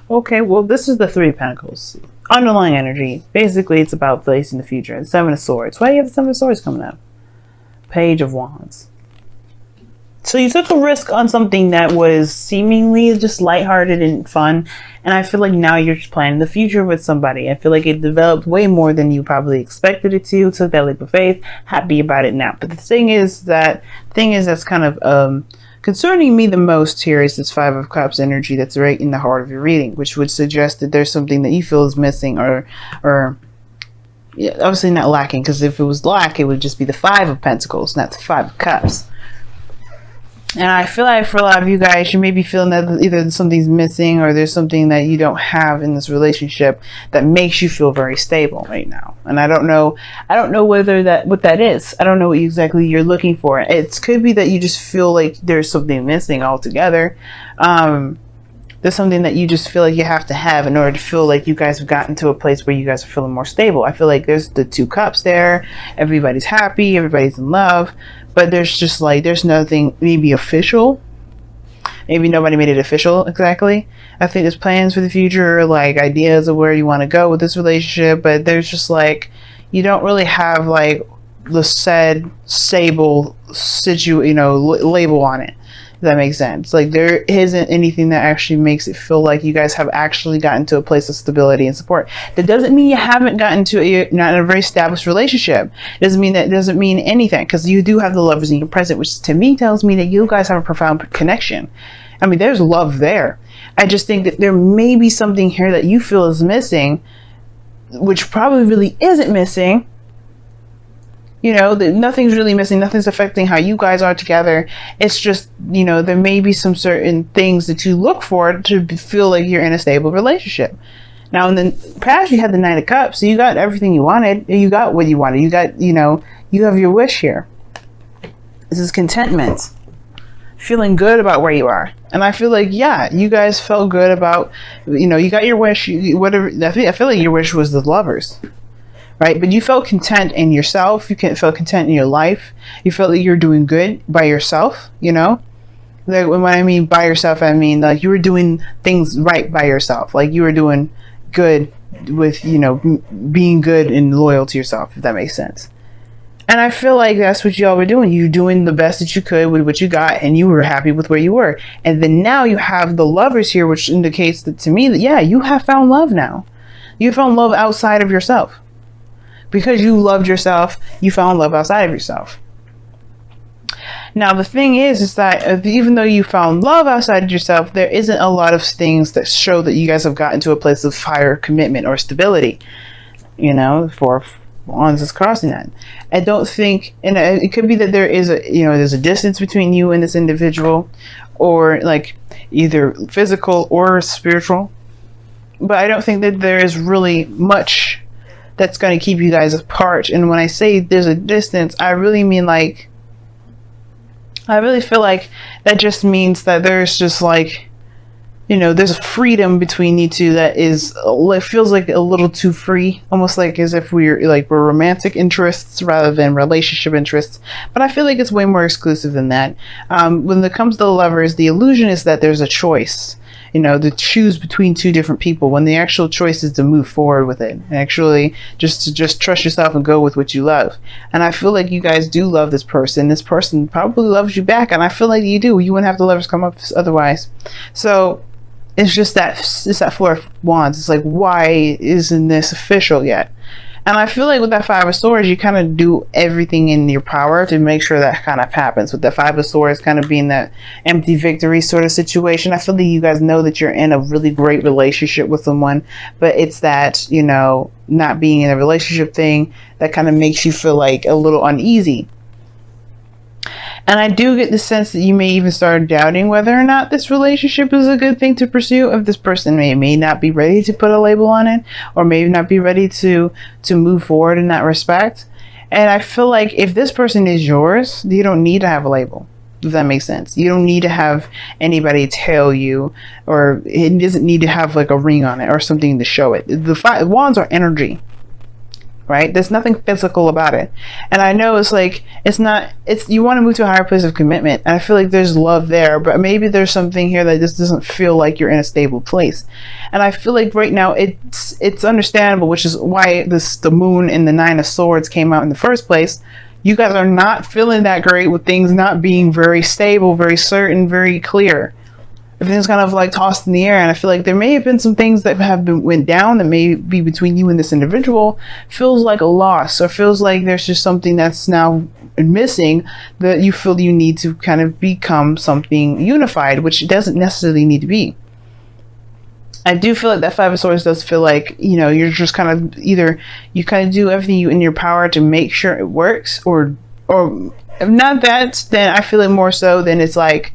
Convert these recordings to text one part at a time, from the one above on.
Okay, well, this is the Three of Pentacles. Underlying energy. Basically, it's about facing the future. And Seven of Swords. Why do you have the Seven of Swords coming up? Page of Wands. So you took a risk on something that was seemingly just lighthearted and fun. And I feel like now you're just planning the future with somebody. I feel like it developed way more than you probably expected it to. Took that leap of faith. Happy about it now. But the thing is that's kind of concerning me the most here is this Five of Cups energy that's right in the heart of your reading, which would suggest that there's something that you feel is missing or yeah, obviously not lacking, because if it was lack, it would just be the Five of Pentacles, not the Five of Cups. And I feel like for a lot of you guys, you may be feeling that either something's missing or there's something that you don't have in this relationship that makes you feel very stable right now. And I don't know whether what that is. I don't know what exactly you're looking for. It could be that you just feel like there's something missing altogether. There's something that you just feel like you have to have in order to feel like you guys have gotten to a place where you guys are feeling more stable. I feel like there's the Two Cups there. Everybody's happy. Everybody's in love. But there's just like, there's nothing maybe official. Maybe nobody made it official exactly. I think there's plans for the future, like ideas of where you want to go with this relationship. But there's just like, you don't really have like the said stable label on it. If that makes sense. Like there isn't anything that actually makes it feel like you guys have actually gotten to a place of stability and support. That doesn't mean you haven't gotten to not in a very established relationship. It doesn't mean anything, because you do have the Lovers in your present, which to me tells me that you guys have a profound connection. I mean, there's love there. I just think that there may be something here that you feel is missing, which probably really isn't missing. That nothing's really missing. Nothing's affecting how you guys are together. It's just, there may be some certain things that you look for to feel like you're in a stable relationship. Now, in the past, you had the Knight of Cups, so you got everything you wanted. You got what you wanted. You got, you have your wish here. This is contentment. Feeling good about where you are. And I feel like, yeah, you guys felt good about, you got your wish, whatever. I feel like your wish was the Lovers. Right? But you felt content in yourself. You felt content in your life. You felt like you're doing good by yourself, Like when I mean by yourself, I mean like you were doing things right by yourself. Like you were doing good with, being good and loyal to yourself, if that makes sense. And I feel like that's what y'all were doing. You were doing the best that you could with what you got, and you were happy with where you were. And then now you have the Lovers here, which indicates that to me that, yeah, you have found love now. You found love outside of yourself. Because you loved yourself, you found love outside of yourself. Now, the thing is that even though you found love outside of yourself, there isn't a lot of things that show that you guys have gotten to a place of higher commitment or stability. For Wands is crossing that. I don't think, and it could be that there is there's a distance between you and this individual, or like either physical or spiritual. But I don't think that there is really much that's going to keep you guys apart. And when I say there's a distance, I really mean like, I really feel like that just means that there's just like, there's a freedom between you two that it feels like a little too free, almost like as if we're romantic interests rather than relationship interests. But I feel like it's way more exclusive than that. When it comes to the Lovers, the illusion is that there's a choice. To choose between two different people, when the actual choice is to move forward with it and actually just trust yourself and go with what you love. And I feel like you guys do love this person. This person probably loves you back, and I feel like you do. You wouldn't have the Lovers come up otherwise. So it's just that Four of Wands. It's like, why isn't this official yet? And I feel like with that Five of Swords, you kind of do everything in your power to make sure that kind of happens. With the Five of Swords kind of being that empty victory sort of situation, I feel like you guys know that you're in a really great relationship with someone, but it's that, not being in a relationship thing that kind of makes you feel like a little uneasy. And I do get the sense that you may even start doubting whether or not this relationship is a good thing to pursue. If this person may not be ready to put a label on it, or may not be ready to move forward in that respect. And I feel like if this person is yours, you don't need to have a label, if that makes sense. You don't need to have anybody tell you, or it doesn't need to have like a ring on it or something to show it. The Wands are energy. right? There's nothing physical about it. And I know it's like, you want to move to a higher place of commitment. And I feel like there's love there, but maybe there's something here that just doesn't feel like you're in a stable place. And I feel like right now it's understandable, which is why the moon and the 9 of swords came out in the first place. You guys are not feeling that great with things not being very stable, very certain, very clear. Everything's kind of like tossed in the air, and I feel like there may have been some things that went down that may be between you and this individual. Feels like a loss, or feels like there's just something that's now missing that you feel you need to kind of become something unified, which doesn't necessarily need to be. I do feel like that 5 of swords does feel like, you know, you're just kind of either you kind of do everything in your power to make sure it works, or if not that, then I feel it more so than it's like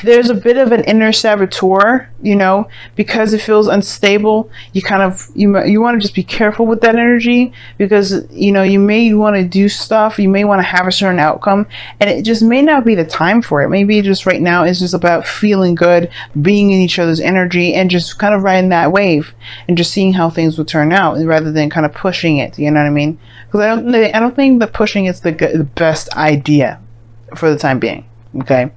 there's a bit of an inner saboteur, you know, because it feels unstable. You kind of, you want to just be careful with that energy, because, you know, you may want to do stuff, you may want to have a certain outcome, and it just may not be the time for it. Maybe just right now it's just about feeling good, being in each other's energy, and just kind of riding that wave and just seeing how things will turn out, rather than kind of pushing it, you know what I mean? Because I don't think that pushing is the best idea for the time being, okay?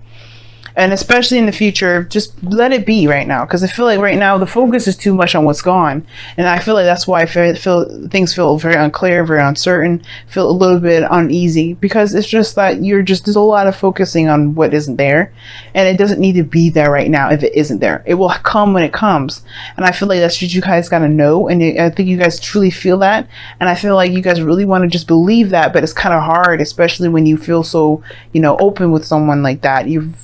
And especially in the future, just let it be right now. Because I feel like right now the focus is too much on what's gone. And I feel like that's why I feel things feel very unclear, very uncertain, feel a little bit uneasy. Because it's just that there's a lot of focusing on what isn't there. And it doesn't need to be there right now if it isn't there. It will come when it comes. And I feel like that's what you guys got to know. And I think you guys truly feel that. And I feel like you guys really want to just believe that. But it's kind of hard, especially when you feel so, you know, open with someone like that. You've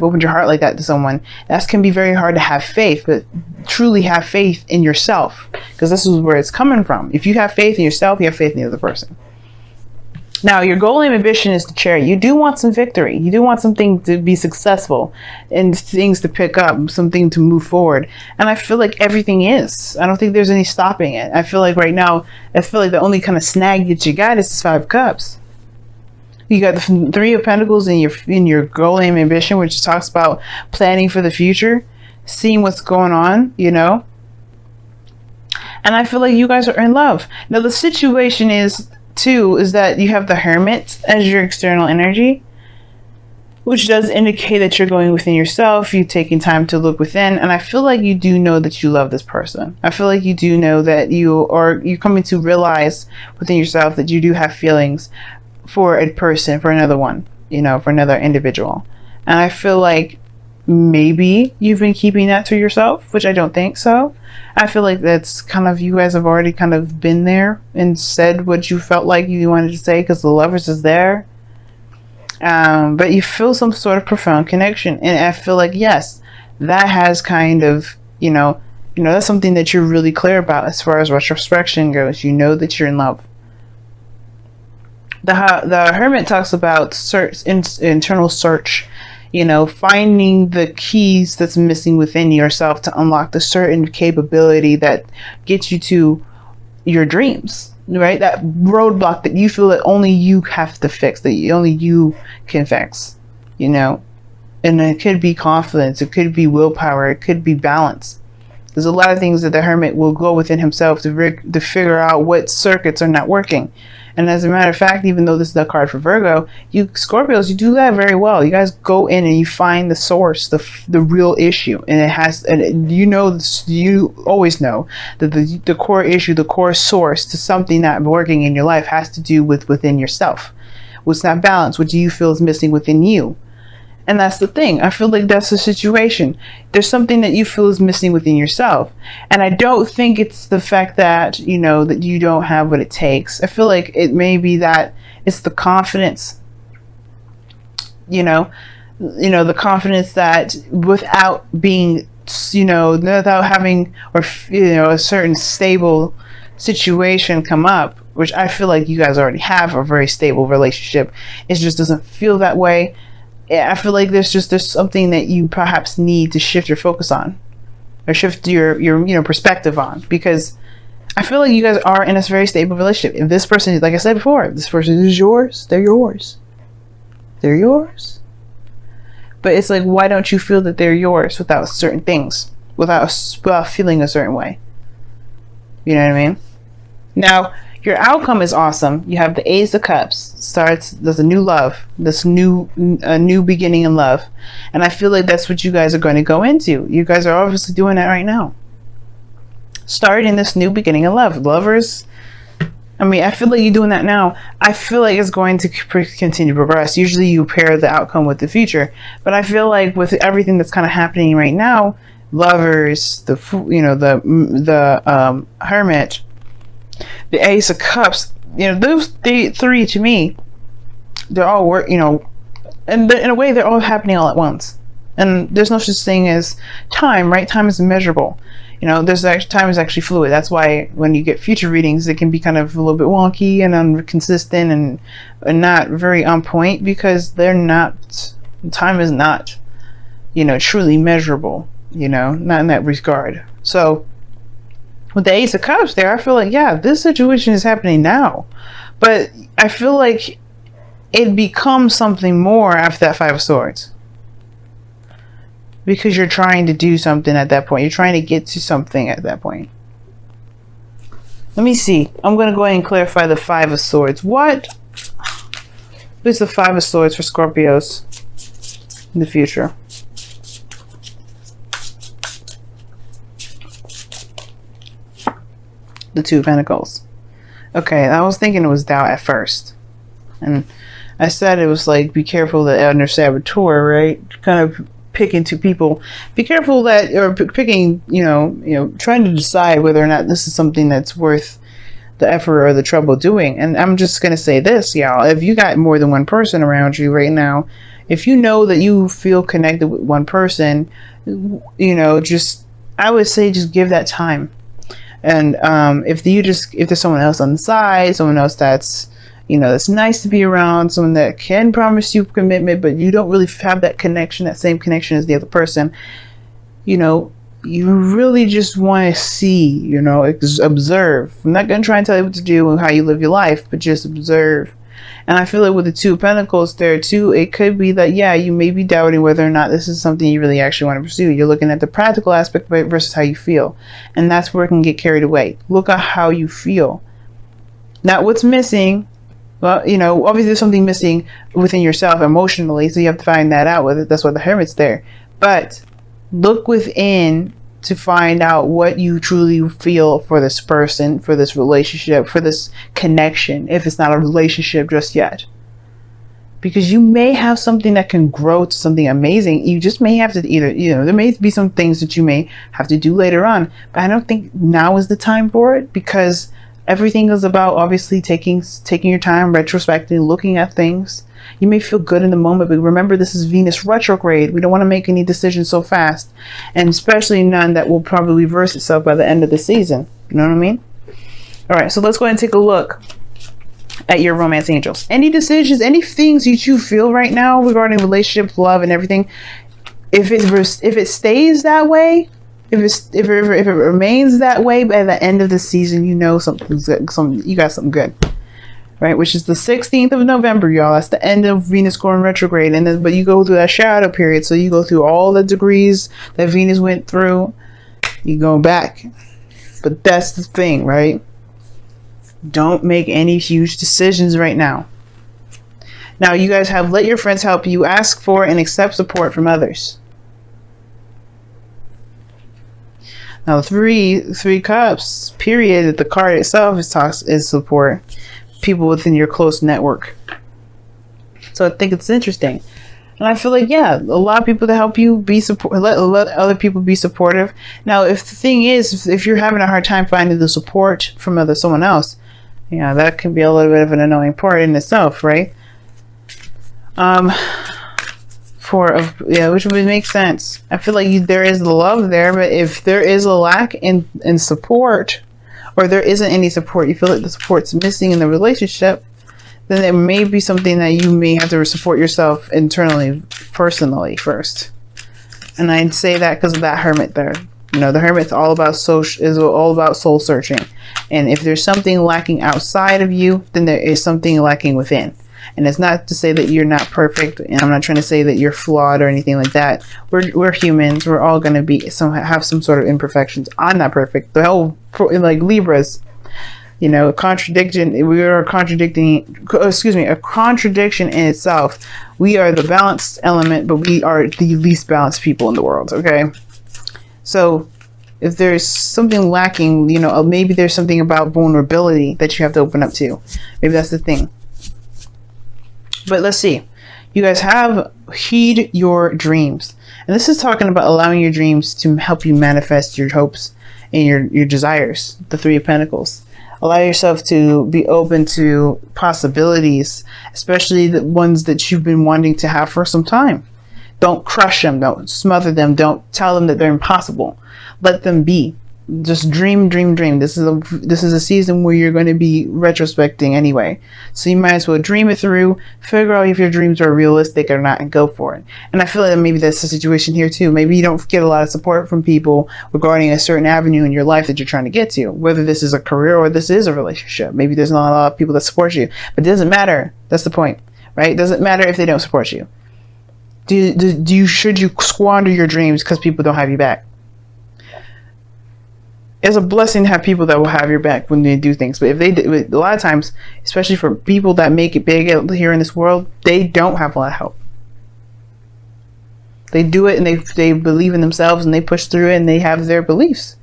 opened your heart like that to someone. That can be very hard to have faith, but truly have faith in yourself, because this is where it's coming from. If you have faith in yourself, you have faith in the other person. Now, your goal and ambition is to Chariot. You do want some victory. You do want something to be successful and things to pick up, something to move forward. And I feel like everything is. I don't think there's any stopping it. I feel like right now, the only kind of snag that you got is this 5 of Cups. You got the 3 of Pentacles in your goal and ambition, which talks about planning for the future, seeing what's going on, you know. And I feel like you guys are in love. Now the situation is that you have the Hermit as your external energy, which does indicate that you're going within yourself, you're taking time to look within. And I feel like you do know that you love this person. I feel like you do know that you're coming to realize within yourself that you do have feelings for a person, for another one, you know, for another individual. And I feel like maybe you've been keeping that to yourself, which I don't think so. I feel like that's kind of, you guys have already kind of been there and said what you felt like you wanted to say, because the Lovers is there. But you feel some sort of profound connection. And I feel like, yes, that has kind of, you know, that's something that you're really clear about as far as retrospection goes. You know that you're in love. The Hermit talks about internal search, you know, finding the keys that's missing within yourself to unlock the certain capability that gets you to your dreams, right? That roadblock that you feel that only you have to fix, that only you can fix, you know. And it could be confidence, it could be willpower, it could be balance. There's a lot of things that the Hermit will go within himself to figure out what circuits are not working. And as a matter of fact, even though this is the card for Virgo, you Scorpios, you do that very well. You guys go in and you find the source, the real issue. And you always know that the core issue, the core source to something not working in your life has to do with within yourself. What's not balanced? What do you feel is missing within you? And that's the thing. I feel like that's the situation. There's something that you feel is missing within yourself. And I don't think it's the fact that, you know, that you don't have what it takes. I feel like it may be that it's the confidence, you know, the confidence that without being, you know, without having, or, you know, a certain stable situation come up, which I feel like you guys already have a very stable relationship. It just doesn't feel that way. I feel like there's something that you perhaps need to shift your focus on, or shift your perspective on, because I feel like you guys are in a very stable relationship. If this person, like I said before, if this person is yours, they're yours. They're yours. But it's like, why don't you feel that they're yours without certain things, without feeling a certain way? You know what I mean? Now, Your outcome is awesome. You have the Ace of Cups. There's a new love, this new beginning in love. And I feel like that's what you guys are going to go into. You guys are obviously doing that right now. Starting this new beginning in love. Lovers, I mean, I feel like you're doing that now. I feel like it's going to continue to progress. Usually you pair the outcome with the future. But I feel like with everything that's kind of happening right now, Lovers, the Hermit, the Ace of Cups, those three to me, they're all and in a way they're all happening all at once. And there's no such thing as time, right? Time is immeasurable. Time is actually fluid. That's why when you get future readings, it can be kind of a little bit wonky and inconsistent and not very on point, because time is not, truly measurable, not in that regard. So with the Ace of Cups there, I feel like, yeah, this situation is happening now. But I feel like it becomes something more after that Five of Swords. Because you're trying to do something at that point. You're trying to get to something at that point. Let me see. I'm going to go ahead and clarify the Five of Swords. What is the Five of Swords for Scorpios in the future? The Two of Pentacles. Okay, I was thinking it was doubt at first. And I said it was like, be careful the Elder Saboteur, right? Kind of picking two people. Be careful that you're picking, trying to decide whether or not this is something that's worth the effort or the trouble doing. And I'm just going to say this, y'all. If you got more than one person around you right now, if you know that you feel connected with one person, I would say just give that time. And if there's someone else on the side, someone else that's that's nice to be around, someone that can promise you commitment, but you don't really have that connection, that same connection as the other person, you really just want to see, observe. I'm not going to try and tell you what to do and how you live your life, but just observe. And I feel like with the Two of Pentacles there too, it could be that, yeah, you may be doubting whether or not this is something you really actually want to pursue. You're looking at the practical aspect of it versus how you feel. And that's where it can get carried away. Look at how you feel. Not what's missing. Well, obviously there's something missing within yourself emotionally, so you have to find that out with it. That's why the Hermit's there. But look within to find out what you truly feel for this person, for this relationship, for this connection, if it's not a relationship just yet. Because you may have something that can grow to something amazing. You just may have to there may be some things that you may have to do later on. But I don't think now is the time for it, because everything is about obviously taking your time, retrospecting, looking at things. You may feel good in the moment, but remember, this is Venus retrograde. We don't want to make any decisions so fast, and especially none that will probably reverse itself by the end of the season. You know what I mean? All right, so let's go ahead and take a look at your romance angels. Any decisions, any things that you feel right now regarding relationships, love, and everything, if it stays that way, if it remains that way by the end of the season, you got something good, right? Which is the 16th of November, y'all. That's the end of Venus going retrograde, and then but you go through that shadow period, so you go through all the degrees that Venus went through. You go back, but that's the thing, right? Don't make any huge decisions right now. Now, you guys have let your friends help you. Ask for and accept support from others. Now, the three cups, period, the card itself is support people within your close network. So I think it's interesting. And I feel like, yeah, a lot of people to help you be support, let other people be supportive. Now, if the thing is, if you're having a hard time finding the support from someone else, yeah, that can be a little bit of an annoying part in itself, right? Which would make sense. I feel like there is the love there, but if there is a lack in support, or there isn't any support, you feel like the support's missing in the relationship, then there may be something that you may have to support yourself internally, personally first. And I'd say that because of that Hermit there. The Hermit's all about soul searching. And if there's something lacking outside of you, then there is something lacking within. And it's not to say that you're not perfect, and I'm not trying to say that you're flawed or anything like that. We're humans. We're all going to have some sort of imperfections. I'm not perfect. The whole, like Libras, You know, a contradiction. We are contradicting. Excuse me, a contradiction in itself. We are the balanced element, but we are the least balanced people in the world. Okay, so if there's something lacking, you know, maybe there's something about vulnerability that you have to open up to. Maybe that's the thing. But let's see. You guys have heed your dreams, and this is talking about allowing your dreams to help you manifest your hopes and your desires. The Three of Pentacles. Allow yourself to be open to possibilities, especially the ones that you've been wanting to have for some time. Don't crush them. Don't smother them. Don't tell them that they're impossible. Let them be. Just dream, dream, dream. This is a season where you're going to be retrospecting anyway. So you might as well dream it through, figure out if your dreams are realistic or not, and go for it. And I feel like maybe that's the situation here too. Maybe you don't get a lot of support from people regarding a certain avenue in your life that you're trying to get to, whether this is a career or this is a relationship. Maybe there's not a lot of people that support you, but it doesn't matter. That's the point, right? It doesn't matter if they don't support you. Should you squander your dreams because people don't have you back? It's a blessing to have people that will have your back when they do things. But if they do, a lot of times, especially for people that make it big out here in this world, they don't have a lot of help. They do it and they believe in themselves and they push through it and they have their beliefs.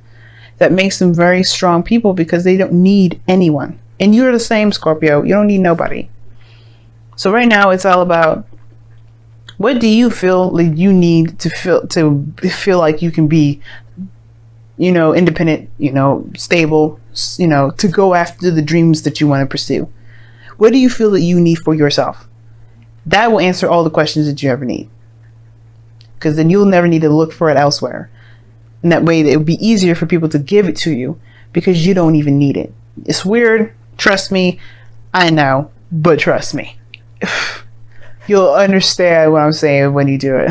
That makes them very strong people because they don't need anyone. And you're the same, Scorpio. You don't need nobody. So right now it's all about, what do you feel like you need to feel like you can be, you know, independent, you know, stable, you know, to go after the dreams that you want to pursue? What do you feel that you need for yourself? That will answer all the questions that you ever need. Because then you'll never need to look for it elsewhere. And that way it would be easier for people to give it to you because you don't even need it. It's weird. Trust me. I know. But trust me. You'll understand what I'm saying when you do it.